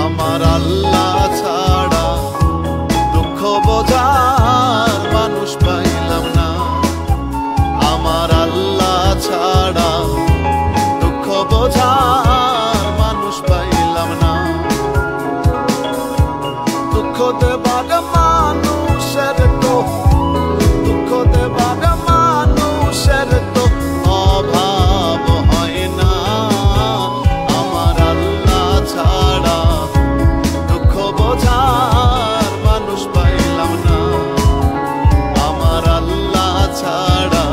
আমার আল্লাহ ছাড়া দুঃখ বোঝার মানুষ পাইলাম না। আমার আল্লাহ ছাড়া দুঃখ বোঝার মানুষ পাইলাম না। দুঃখ দেবার মানুষের তো দুঃখ দেবার মানুষের তো অভাব হয় না। আমার আল্লাহ ছাড়া দুঃখ বোঝার মানুষ পাইলাম না। আমার আল্লাহ ছাড়া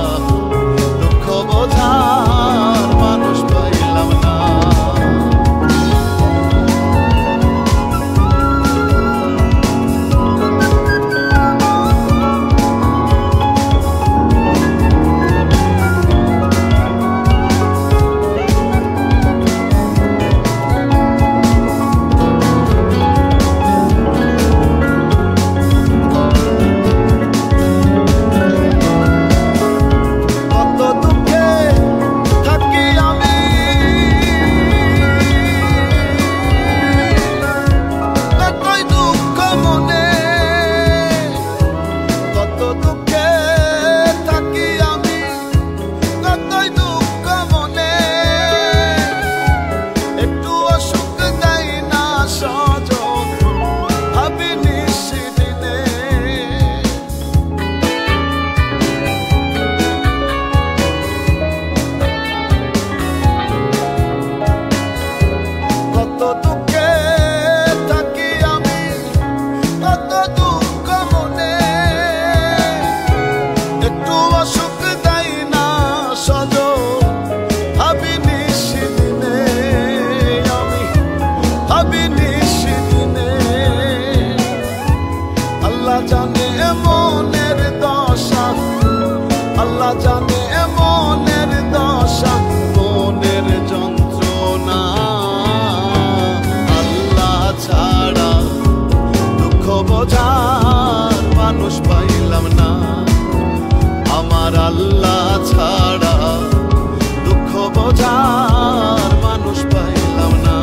দুঃখ বোঝার মানুষ পাইলাম না। আল্লাহ জানে মনের দশা, আল্লাহ জানে মনের দশা, মনের যন্ত্রণা। আল্লাহ ছাড়া দুঃখ বোঝার মানুষ পাইলাম না। আমার আল্লাহ ছাড়া দুঃখ বোঝার মানুষ পাইলাম না।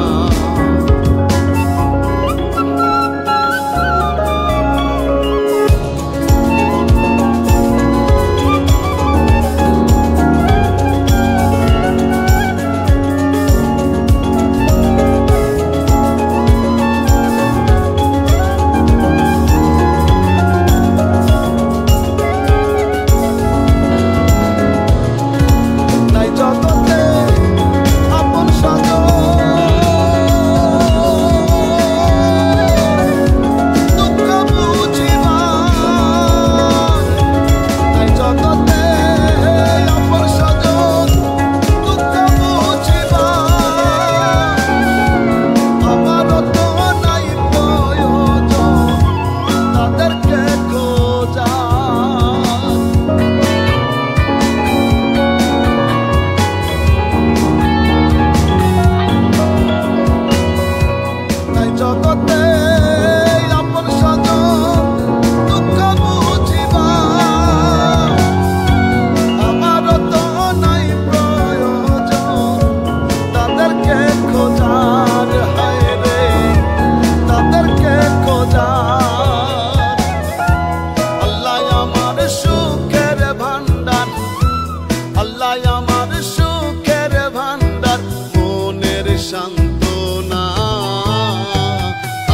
আমার সুখের ভান্ডার, মনের সান্ত্বনা।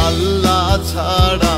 আল্লাহ ছাড়া